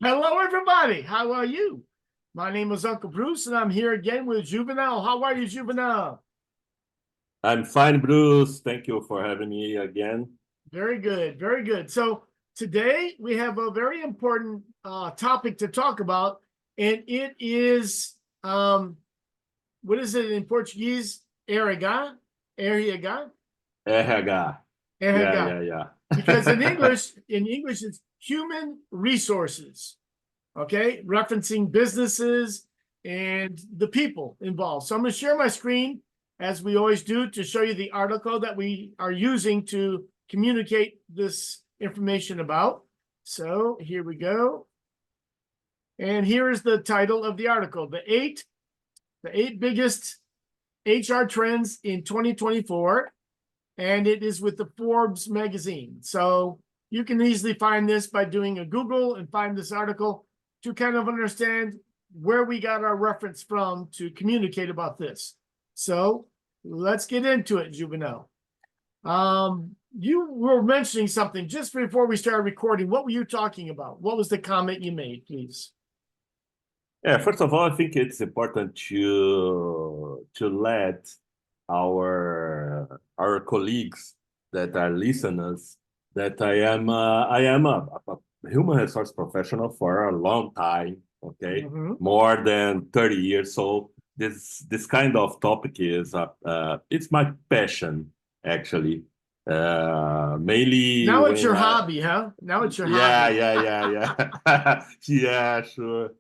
Hello, everybody. How are you? My name is Uncle Bruce, and I'm here again with Juvenal. How are you, Juvenal? I'm fine, Bruce. Thank you for having me again. Very good, very good. So today we have a very important topic to talk about, and it is what is it in Portuguese? RH, RH, RH. RH. Yeah. Because in English, it's human resources. Okay, referencing businesses and the people involved. So I'm going to share my screen as we always do to show you the article that we are using to communicate this information about. So here we go. And here is the title of the article, the eight biggest HR trends in 2024. And it is with the Forbes magazine. So you can easily find this by doing a Google and find this article to kind of understand where we got our reference from to communicate about this. So let's get into it, Juvenal. You were mentioning something just before we started recording. What were you talking about? What was the comment you made, please? Yeah, first of all, I think it's important to let our colleagues that are listeners that I am a human resource professional for a long time. Okay, more than 30 years. So this kind of topic is it's my passion actually. Mainly Now it's when your hobby, huh? Now it's your yeah, hobby. yeah, sure.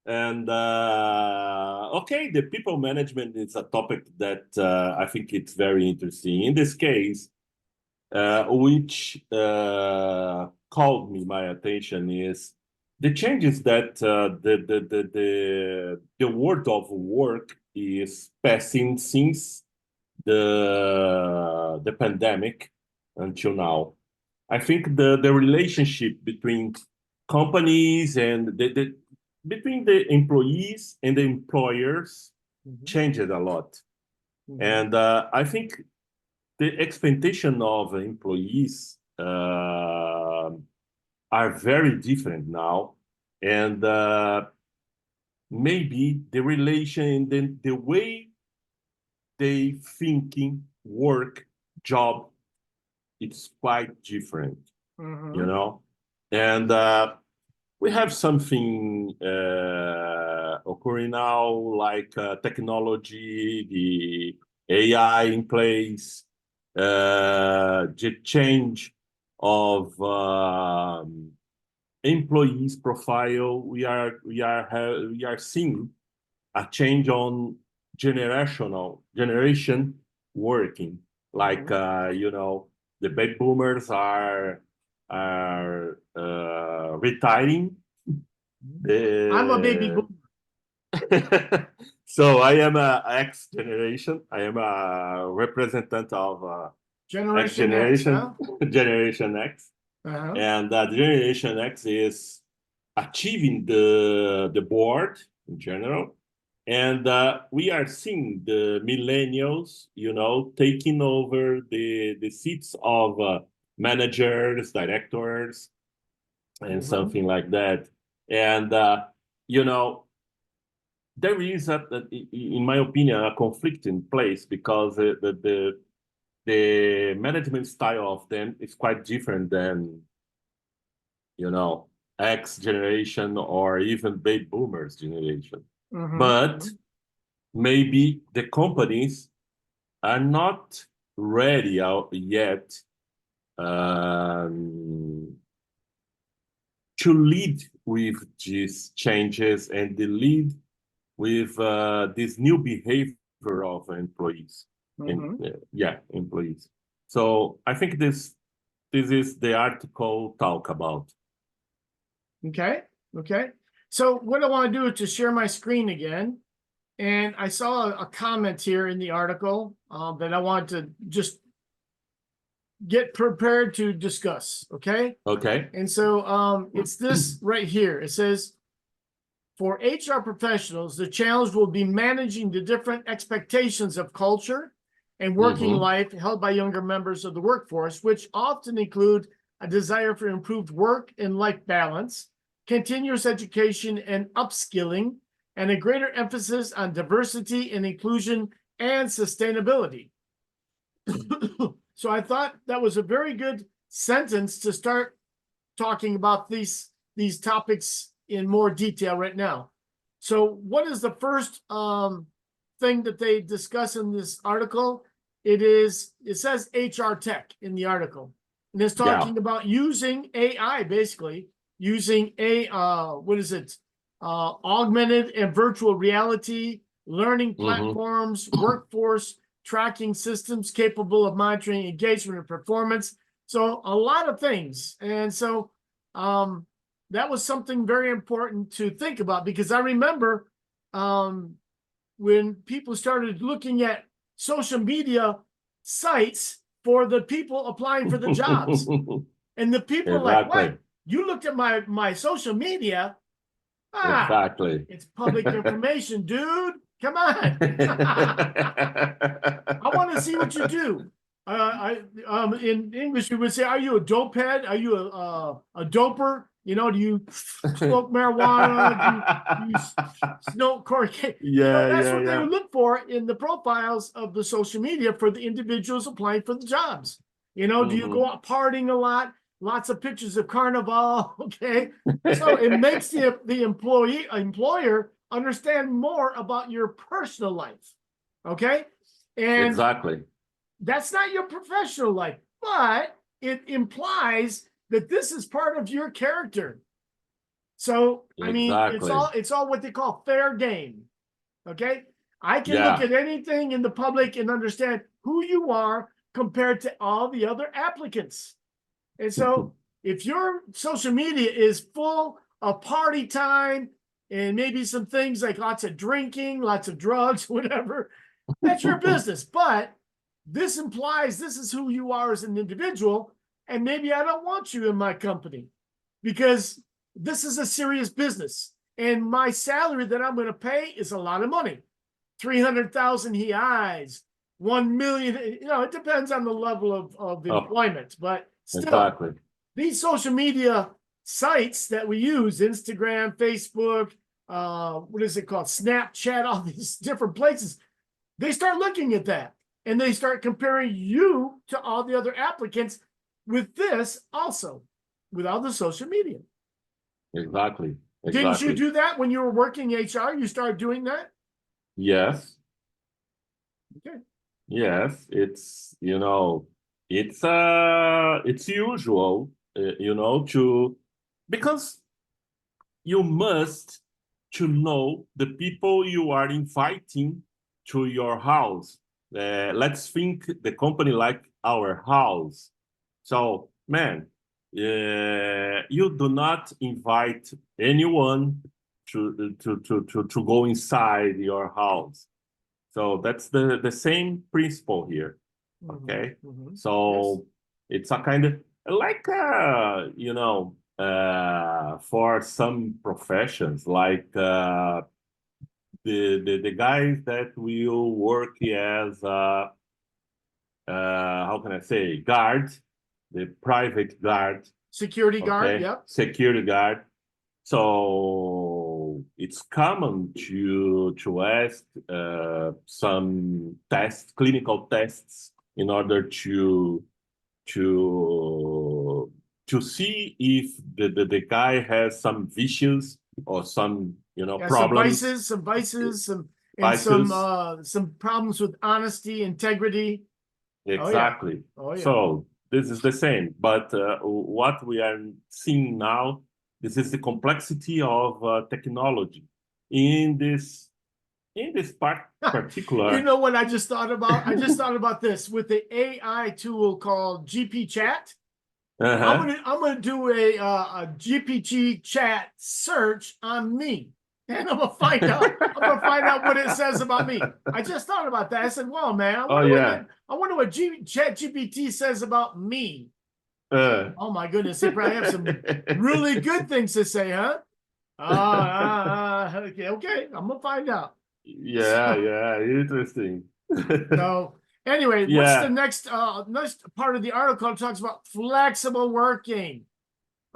And okay, the people management is a topic that I think it's very interesting. In this case, which called my attention is the changes that the world of work is passing since the pandemic until now. I think the relationship between companies and between the employees and the employers changed a lot. And I think the expectation of employees are very different now. And maybe the relation, the way they thinking, work, job, it's quite different, you know? And we have something occurring now, like technology, the AI in place, the change of employees' profile. We are seeing a change on generation working, like the baby boomers are retiring. I'm a baby boomer. So I am a X generation. I am a representative of X Generation X, generation, huh? Generation X. And Generation X is achieving the board in general. And we are seeing the millennials, taking over the seats of managers, directors, and something like that. And, there is, in my opinion, a conflict in place because the management style of them is quite different than, X generation or even baby boomers generation. But maybe the companies are not ready out yet to lead with these changes and to lead with this new behavior of employees. Employees. So I think this is the article talk about. Okay. So what I want to do is to share my screen again. And I saw a comment here in the article that I wanted to just get prepared to discuss. Okay. And so it's this right here. It says, for HR professionals, the challenge will be managing the different expectations of culture and working life held by younger members of the workforce, which often include a desire for improved work and life balance, continuous education and upskilling, and a greater emphasis on diversity and inclusion and sustainability. So I thought that was a very good sentence to start talking about these topics in more detail right now. So what is the first thing that they discuss in this article? It says HR tech in the article. And it's talking about using AI, basically using augmented and virtual reality, learning platforms, workforce tracking systems capable of monitoring engagement and performance. So a lot of things. And so that was something very important to think about, because I remember when people started looking at social media sites for the people applying for the jobs. And the people are like, what? You looked at my social media? Exactly. It's public information, dude. Come on. I want to see what you do. In English, we would say, are you a dope head? Are you a doper? You know, do you smoke marijuana? Do you smoke cocaine? That's what they would look for in the profiles of the social media for the individuals applying for the jobs. You know, do you go out partying a lot? Lots of pictures of carnival. Okay. So it makes the employer understand more about your personal life. Okay. And exactly. That's not your professional life, but it implies that this is part of your character. So, I mean, it's all what they call fair game. Okay. I can look at anything in the public and understand who you are compared to all the other applicants. And so if your social media is full of party time and maybe some things like lots of drinking, lots of drugs, whatever, that's your business. But this implies this is who you are as an individual. And maybe I don't want you in my company because this is a serious business. And my salary that I'm going to pay is a lot of money. 300,000 reais, 1 million. You know, it depends on the level of employment. But still, these social media sites that we use, Instagram, Facebook, what is it called? Snapchat, all these different places, they start looking at that and they start comparing you to all the other applicants with this also, with all the social media. Exactly. Didn't you do that when you were working HR? You started doing that? Yes. Okay. Yes, it's it's usual, because you must to know the people you are inviting to your house. Let's think the company like our house. So, man, you do not invite anyone to go inside your house. So that's the same principle here. Okay. So it's a kind of like for some professions, like the guys that will work as how can I say, guard, the private guard, security guard. Yep. Security guard. So it's common to ask some clinical tests in order to see if the guy has some vicious or some problems, some vices, some problems with honesty, integrity. Exactly. So this is the same, but what we are seeing now, this is the complexity of technology in this particular. You know what I just thought about? I just thought about this with the AI tool called GP Chat. I'm gonna do a GPT Chat search on me, and I'm gonna find out. I'm gonna find out what it says about me. I just thought about that. I said, "Well, man, I wonder what Chat GPT says about me." Oh my goodness, they probably have some really good things to say, huh? Okay, I'm gonna find out. Yeah, interesting. So anyway, what's the next part of the article? It talks about flexible working.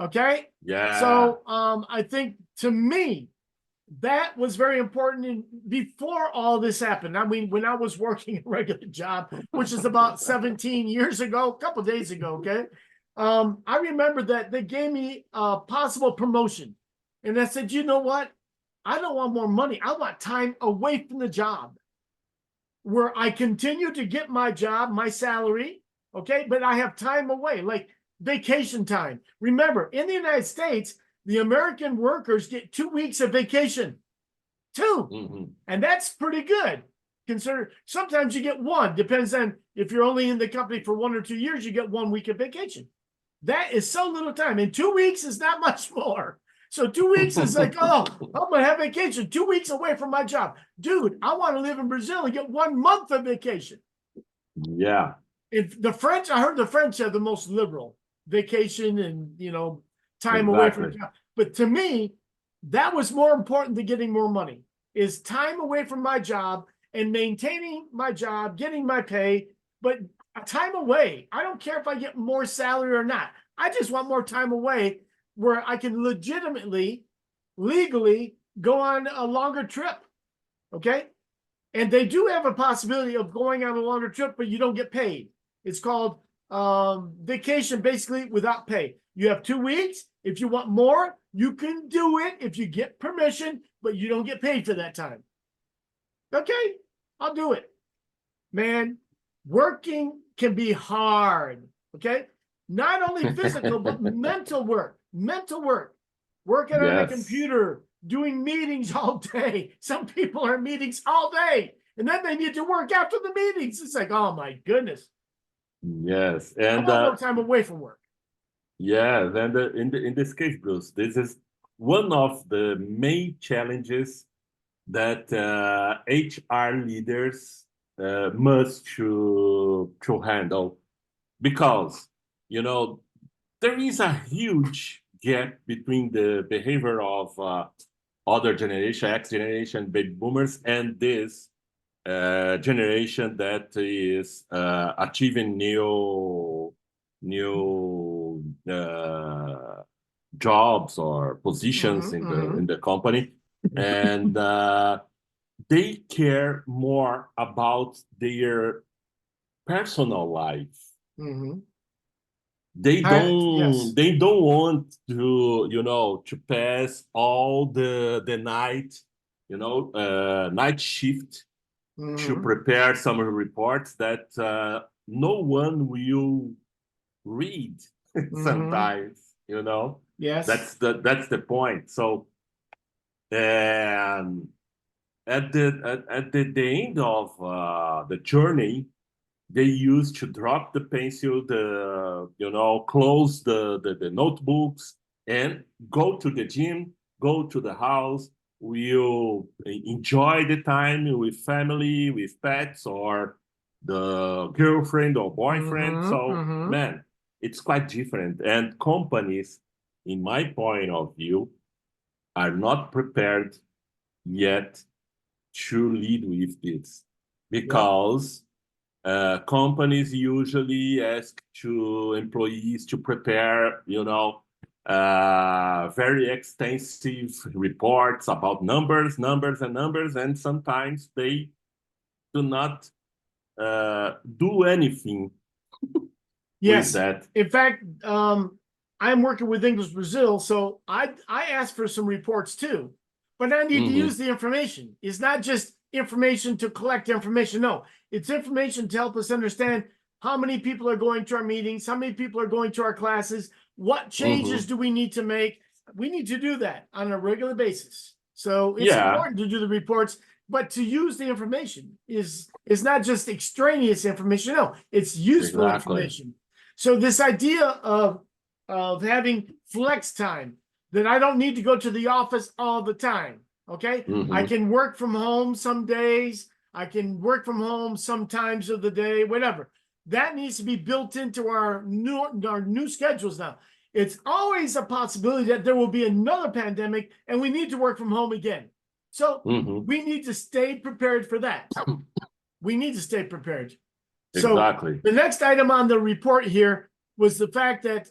Okay. Yeah. So I think to me, that was very important before all this happened. I mean, when I was working a regular job, which is about 17 years ago, a couple of days ago, okay? I remember that they gave me a possible promotion. And I said, you know what? I don't want more money. I want time away from the job where I continue to get my job, my salary, okay? But I have time away, like vacation time. Remember, in the United States, the American workers get 2 weeks of vacation. 2. And that's pretty good. Consider sometimes you get 1, depends on if you're only in the company for 1 or 2 years, you get 1 week of vacation. That is so little time. And 2 weeks is not much more. So 2 weeks is like, oh, I'm gonna have vacation 2 weeks away from my job. Dude, I want to live in Brazil and get 1 month of vacation. Yeah. If the French, I heard the French have the most liberal vacation and time away from the job. But to me, that was more important than getting more money, is time away from my job and maintaining my job, getting my pay, but time away. I don't care if I get more salary or not. I just want more time away where I can legitimately, legally go on a longer trip. Okay. And they do have a possibility of going on a longer trip, but you don't get paid. It's called vacation, basically without pay. You have 2 weeks. If you want more, you can do it if you get permission, but you don't get paid for that time. Okay, I'll do it. Man, working can be hard. Okay, not only physical, but mental work. Mental work. Working on a computer, doing meetings all day. Some people are in meetings all day, and then they need to work after the meetings. It's like, oh my goodness. Yes, I and want more time away from work. yeah, then in this case, Bruce, this is one of the main challenges that HR leaders must to handle, because there is a huge gap between the behavior of other generation, X generation, baby boomers, and this generation that is achieving new jobs or positions in the company, and they care more about their personal life. They don't want to pass all the night night shift to prepare some reports that no one will read sometimes. Yes. That's the point. So at the end of the journey, they used to drop the pencil, close the notebooks, and go to the gym, go to the house. We'll enjoy the time with family, with pets, or the girlfriend or boyfriend. Man, it's quite different. And companies, in my point of view, are not prepared yet to lead with this, because companies usually ask to employees to prepare, very extensive reports about numbers, and sometimes they do not do anything with that. In fact, I'm working with English Brazil, so I asked for some reports too, but I need to use the information. It's not just information to collect information. No, it's information to help us understand how many people are going to our meetings, how many people are going to our classes, what changes do we need to make. We need to do that on a regular basis. So it's important to do the reports, but to use the information is not just extraneous information. No, it's useful information. So this idea of having flex time, that I don't need to go to the office all the time. Okay. I can work from home some days. I can work from home some times of the day, whatever. That needs to be built into our new schedules now. It's always a possibility that there will be another pandemic and we need to work from home again. So we need to stay prepared for that. We need to stay prepared. So the next item on the report here was the fact that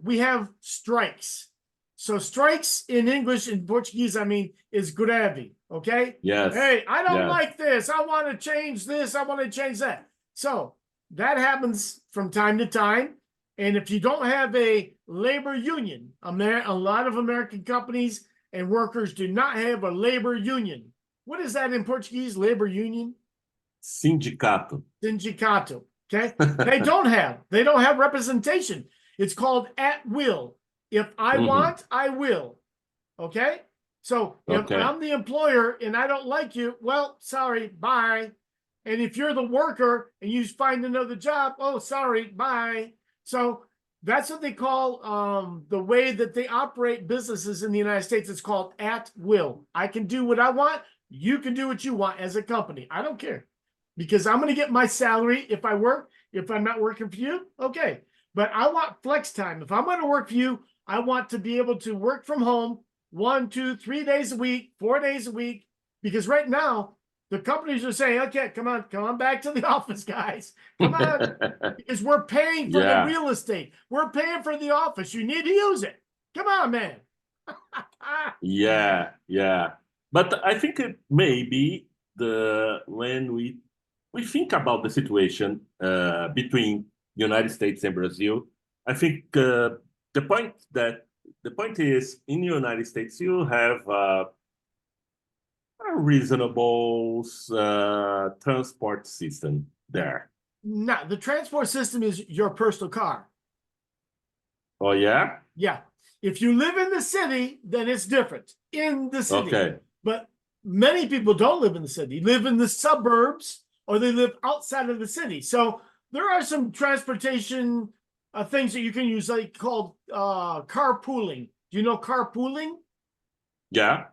we have strikes. So strikes in English and Portuguese, I mean, is greve. Okay. Yes. Hey, I don't Yes. like this. I want to change this. I want to change that. So that happens from time to time. And if you don't have a labor union, a lot of American companies and workers do not have a labor union. What is that in Portuguese? Labor union? Sindicato. Sindicato. Okay. They don't have representation. It's called at will. If I want, I will. Okay. So if I'm the employer and I don't like you, well, sorry, bye. And if you're the worker and you find another job, oh, sorry, bye. So that's what they call the way that they operate businesses in the United States. It's called at will. I can do what I want. You can do what you want as a company. I don't care, because I'm going to get my salary if I work. If I'm not working for you, okay. But I want flex time. If I'm going to work for you, I want to be able to work from home 1, 2, 3 days a week, 4 days a week. Because right now, the companies are saying, okay, come on back to the office, guys. Come on. Because we're paying for the real estate. We're paying for the office. You need to use it. Come on, man. Yeah. But I think it may be when we think about the situation between United States and Brazil. I think the point is, in the United States you have a reasonable transport system there. No, the transport system is your personal car. Oh, yeah? Yeah. If you live in the city, then it's different. In the city. Okay. But many people don't live in the city. They live in the suburbs, or they live outside of the city. So there are some transportation things that you can use, like called carpooling. Do you know carpooling? Yeah.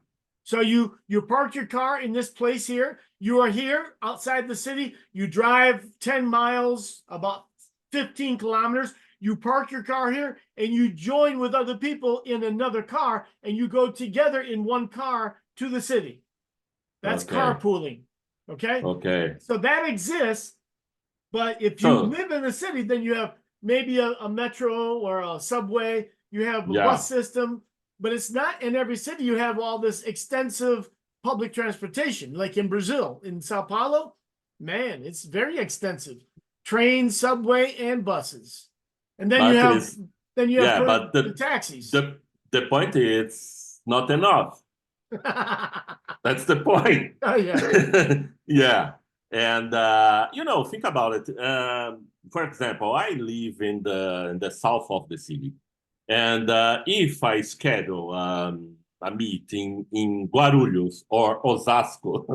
So you park your car in this place here. You are here outside the city. You drive 10 miles, about 15 kilometers. You park your car here and you join with other people in another car, and you go together in one car to the city. That's carpooling. Okay. Okay. So that exists. But if you live in the city, then you have maybe a metro or a subway. You have a bus system, but it's not in every city. You have all this extensive public transportation, like in Brazil, in Sao Paulo. Man, it's very extensive. Train, subway, and buses. And then you have the taxis. The point is not enough. That's the point. Oh, yeah. Yeah. And think about it. For example, I live in the south of the city, and if I schedule a meeting in Guarulhos or Osasco,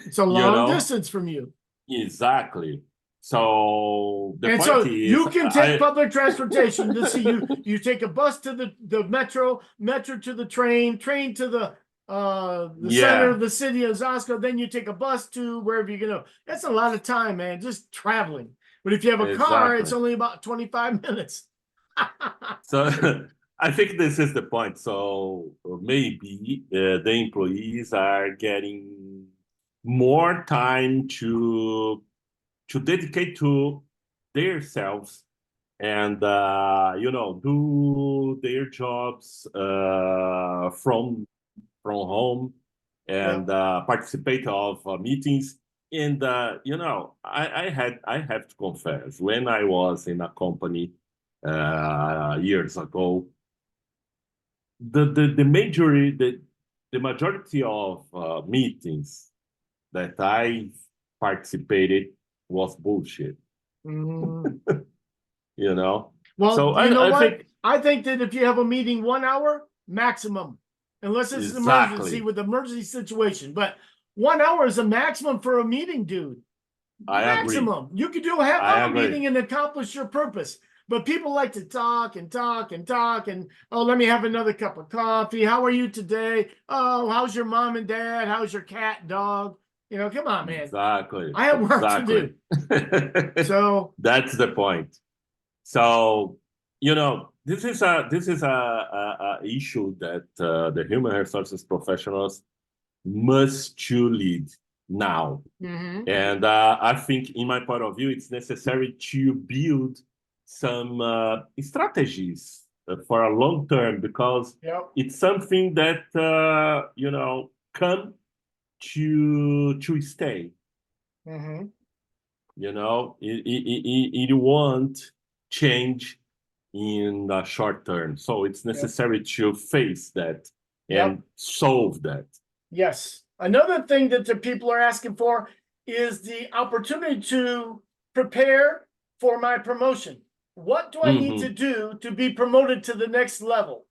it's a long distance from you. Exactly. So the point so is, you can take public transportation to see you take a bus to the metro to the train to the center of the city of Osasco. Then you take a bus to wherever you're gonna. That's a lot of time, man, just traveling. But if you have a car, it's only about 25 minutes. So I think this is the point. So maybe the employees are getting more time to dedicate to themselves and do their jobs from home and participate of meetings. And I have to confess, when I was in a company years ago, the majority of meetings that I participated was bullshit. Well, so I think that if you have a meeting 1 hour maximum, unless it's an emergency with emergency situation, but 1 hour is a maximum for a meeting, dude. Maximum. Agree. You could do a half-hour meeting and accomplish your purpose. But people like to talk and talk and talk and, oh, let me have another cup of coffee. How are you today? Oh, how's your mom and dad? How's your cat, dog? Come on, man. Exactly. I have work to do. So that's the point. So, this is a issue that the human resources professionals must to lead now. And I think, in my point of view, it's necessary to build some strategies for a long term, because it's something that come to stay. It won't change in the short term, so it's necessary to face that and solve that. Yes. Another thing that the people are asking for is the opportunity to prepare for my promotion. What do I need to do to be promoted to the next level?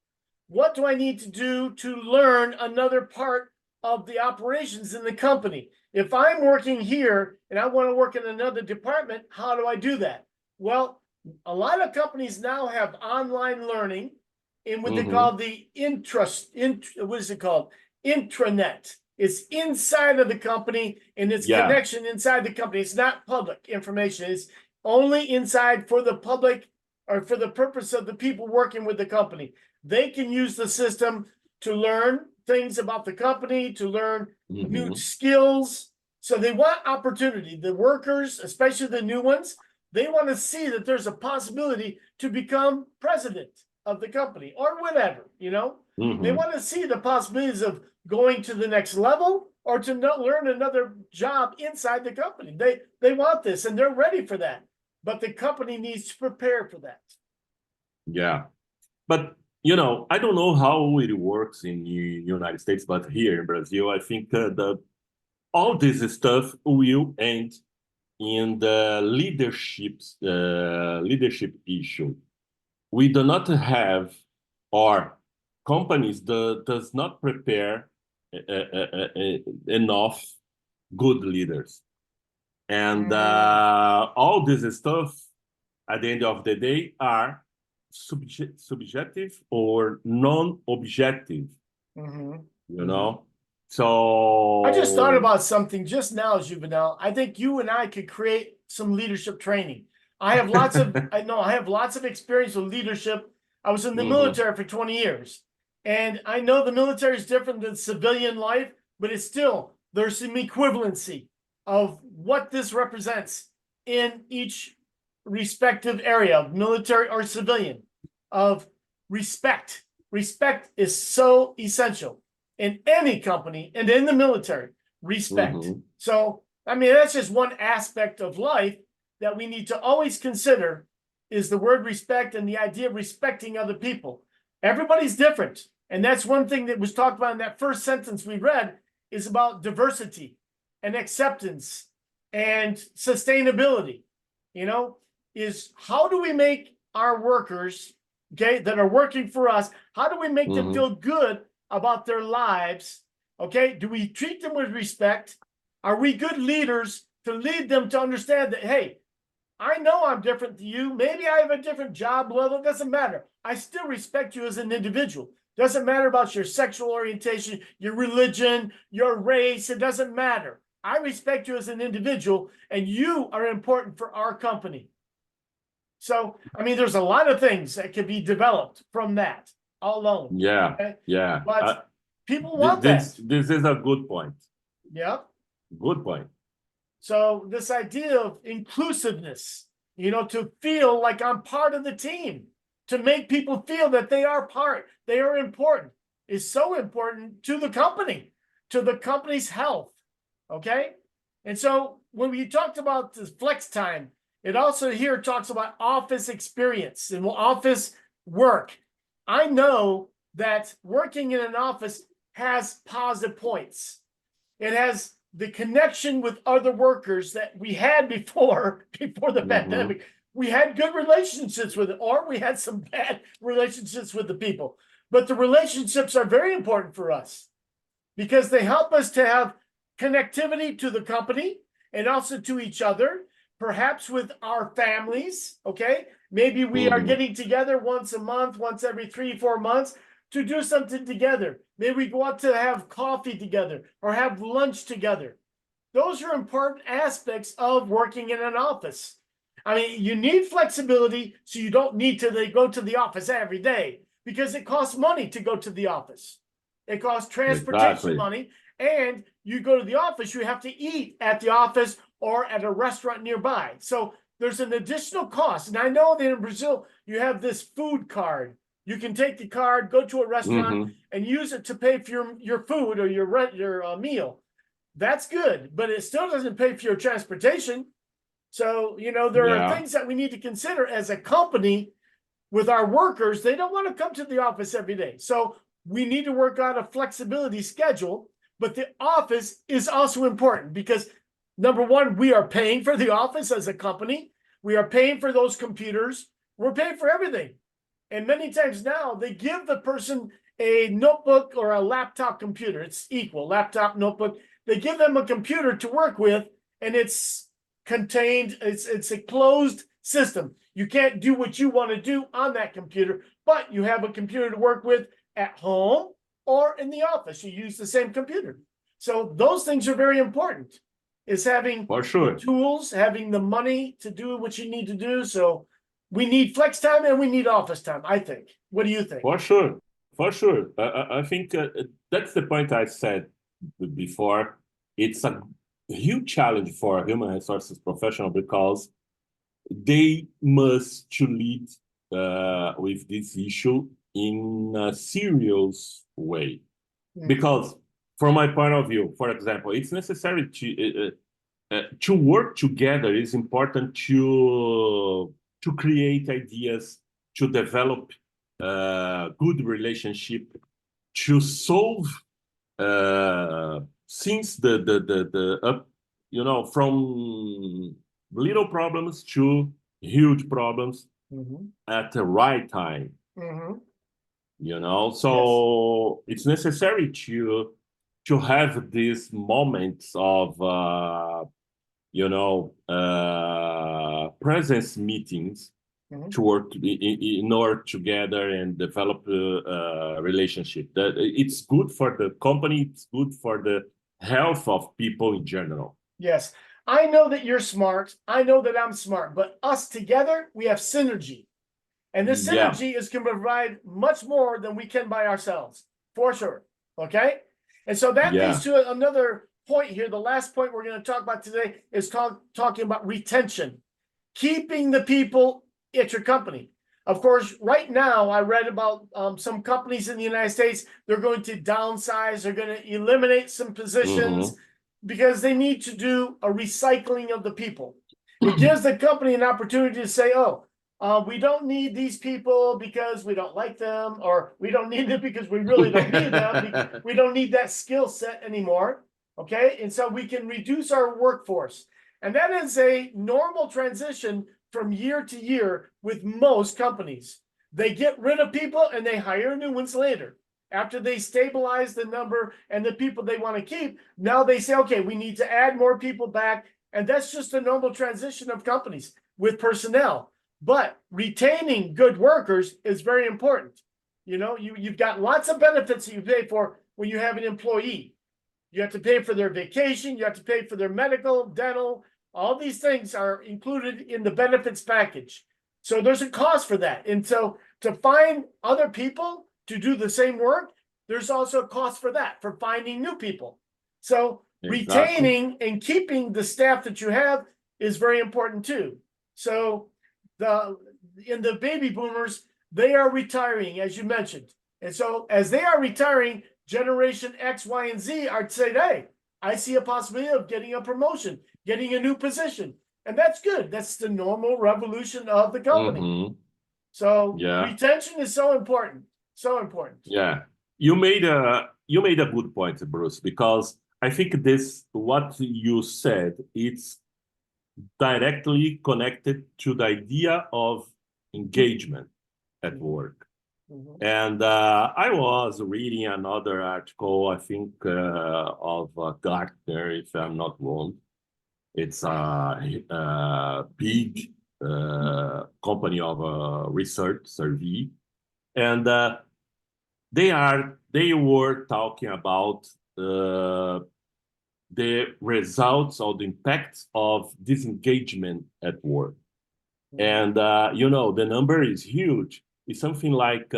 What do I need to do to learn another part of the operations in the company? If I'm working here and I want to work in another department, how do I do that? Well, a lot of companies now have online learning in what they call the what is it called? Intranet. It's inside of the company, and it's connection inside the company. It's not public information. It's only inside for the public, or for the purpose of the people working with the company. They can use the system to learn things about the company, to learn new skills. So they want opportunity. The workers, especially the new ones, they want to see that there's a possibility to become president of the company or whatever, They want to see the possibilities of going to the next level or to learn another job inside the company. They want this, and they're ready for that. But the company needs to prepare for that. Yeah. But, I don't know how it works in the United States, but here in Brazil, I think all this stuff will end in the leadership issue. We do not have, or companies does not prepare enough good leaders. And all this stuff, at the end of the day, are subjective or non-objective. So I just thought about something just now, Juvenal. I think you and I could create some leadership training. I have lots of I have lots of experience with leadership. I was in the military for 20 years. And I know the military is different than civilian life, but it's still, there's some equivalency of what this represents in each respective area of military or civilian, of respect. Respect is so essential in any company and in the military. Respect. So, I mean, that's just one aspect of life that we need to always consider, is the word respect and the idea of respecting other people. Everybody's different. And that's one thing that was talked about in that first sentence we read, is about diversity and acceptance and sustainability. Is how do we make our workers, that are working for us, how do we make them feel good about their lives? Do we treat them with respect? Are we good leaders to lead them to understand that, hey, I know I'm different to you. Maybe I have a different job level. It doesn't matter. I still respect you as an individual. Doesn't matter about your sexual orientation, your religion, your race. It doesn't matter. I respect you as an individual, and you are important for our company. So, I mean, there's a lot of things that can be developed from that alone. Yeah, okay? yeah. But people want that. This is a good point. Yeah. Good point. So this idea of inclusiveness, to feel like I'm part of the team, to make people feel that they are they are important, is so important to the company, to the company's health. Okay. And so when we talked about the flex time, it also here talks about office experience and office work. I know that working in an office has positive points. It has the connection with other workers that we had before the pandemic. We had good relationships with it, or we had some bad relationships with the people. But the relationships are very important for us because they help us to have connectivity to the company and also to each other, perhaps with our families. Okay. Maybe we are getting together once a month, once every 3-4 months to do something together. Maybe we go out to have coffee together or have lunch together. Those are important aspects of working in an office. I mean, you need flexibility, so you don't need to go to the office every day because it costs money to go to the office. It costs transportation money, and you go to the office, you have to eat at the office or at a restaurant nearby. So there's an additional cost. And I know that in Brazil, you have this food card. You can take the card, go to a restaurant, and use it to pay for your food or your meal. That's good, but it still doesn't pay for your transportation. So, there are things that we need to consider as a company with our workers. They don't want to come to the office every day. So we need to work out a flexibility schedule, but the office is also important because number one, we are paying for the office as a company. We are paying for those computers. We're paying for everything. And many times now they give the person a notebook or a laptop computer. It's equal, laptop, notebook. They give them a computer to work with, and it's contained, it's a closed system. You can't do what you want to do on that computer, but you have a computer to work with at home or in the office. You use the same computer. So those things are very important, is having the tools, having the money to do what you need to do. So we need flex time and we need office time, I think. What do you think? For sure. For sure. I think that's the point I said before. It's a huge challenge for a human resources professional because they must to lead with this issue in a serious way. Because from my point of view, for example, it's necessary to work together. Is important to create ideas, to develop good relationship, to solve since the from little problems to huge problems at the right time. So it's necessary to have these moments of presence meetings to work in order together and develop a relationship. That it's good for the company, it's good for the health of people in general. Yes, I know that you're smart. I know that I'm smart, but us together, we have synergy. And this synergy is going to provide much more than we can by ourselves, for sure. Okay? And so that leads to another point here. The last point we're going to talk about today is talking about retention, keeping the people at your company. Of course, right now, I read about some companies in the United States, they're going to downsize, they're going to eliminate some positions because they need to do a recycling of the people. It gives the company an opportunity to say, we don't need these people because we don't like them, or we don't need them because we really don't need them. We don't need that skill set anymore. Okay. And so we can reduce our workforce. And that is a normal transition from year to year with most companies. They get rid of people and they hire new ones later. After they stabilize the number and the people they want to keep, now they say, okay, we need to add more people back. And that's just a normal transition of companies with personnel. But retaining good workers is very important. You've got lots of benefits that you pay for when you have an employee. You have to pay for their vacation. You have to pay for their medical, dental. All these things are included in the benefits package. So there's a cost for that. And so to find other people to do the same work, there's also a cost for that, for finding new people. So retaining and keeping the staff that you have is very important too. So in the baby boomers, they are retiring, as you mentioned. And so as they are retiring, generation X, Y, and Z are saying, hey, I see a possibility of getting a promotion, getting a new position. And that's good. That's the normal revolution of the company. So retention is so important. So important. Yeah. You made a good point, Bruce, because I think what you said, it's directly connected to the idea of engagement at work. And I was reading another article, I think, of Gartner, if I'm not wrong. It's a big company of research survey, and they were talking about the results or the impacts of disengagement at work. And the number is huge. It's something like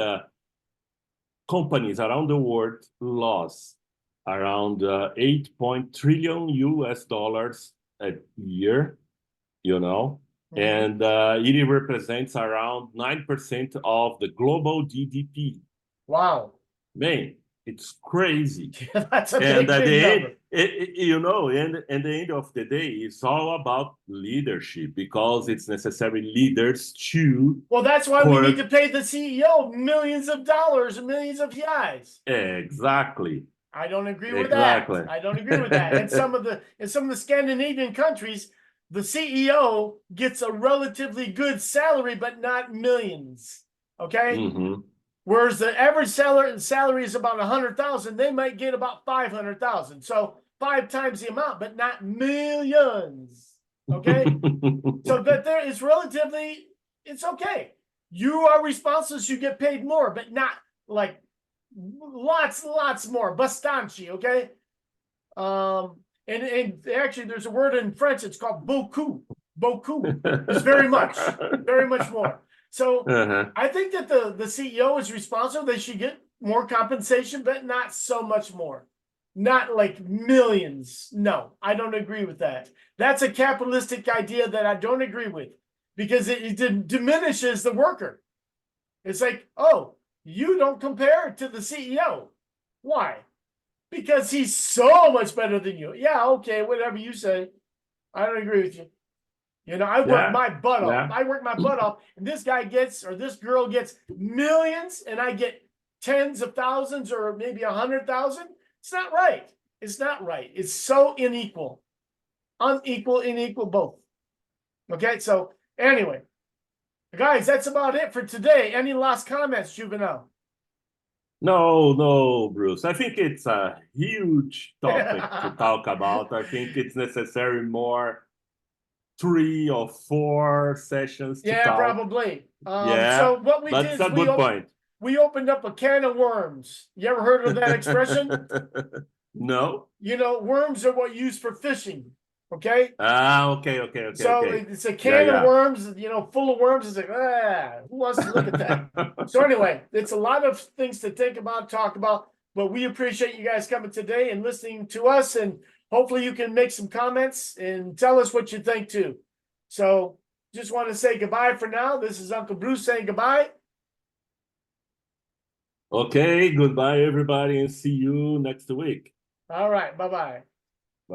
companies around the world lost around $8 trillion a year, and it represents around 9% of the global GDP. Wow. Man, it's crazy. That's a And big, at big the number. end, and at the end of the day, it's all about leadership because it's necessary leaders to. Well, that's why we need to pay the CEO millions of dollars and millions of reais. Exactly. I don't agree with that. I don't agree with that. In some of the Scandinavian countries, the CEO gets a relatively good salary, but not millions. Okay. Mm-hmm. Whereas the average salary is about 100,000, they might get about 500,000. So 5 times the amount, but not millions. Okay. So that there is relatively, it's okay. You are responsible, so you get paid more, but not like lots more. Bastante, okay? And actually there's a word in French, it's called beaucoup. Beaucoup is very much more. So I think that the CEO is responsible. They should get more compensation, but not so much more. Not like millions. No, I don't agree with that. That's a capitalistic idea that I don't agree with because it diminishes the worker. It's like, oh, you don't compare to the CEO. Why? Because he's so much better than you. Yeah, okay, whatever you say. I don't agree with you. You know, I work my butt off. I work my butt off, and this guy gets, or this girl gets millions, and I get tens of thousands or maybe 100,000. It's not right. It's not right. It's so unequal. Unequal, both. Okay, so anyway, guys, that's about it for today. Any last comments, Juvenal? No, Bruce. I think it's a huge topic to talk about. I think it's necessary more 3 or 4 sessions to talk. Probably. So what we did is a good point. We opened up a can of worms. You ever heard of that expression? No. You know, worms are what you use for fishing. Okay. Okay. So it's a can of worms, you know, full of worms. It's like, who wants to look at that? So anyway, it's a lot of things to think about, talk about. But we appreciate you guys coming today and listening to us. And hopefully you can make some comments and tell us what you think too. So just want to say goodbye for now. This is Uncle Bruce saying goodbye. Okay, goodbye everybody, and see you next week. All right, bye-bye.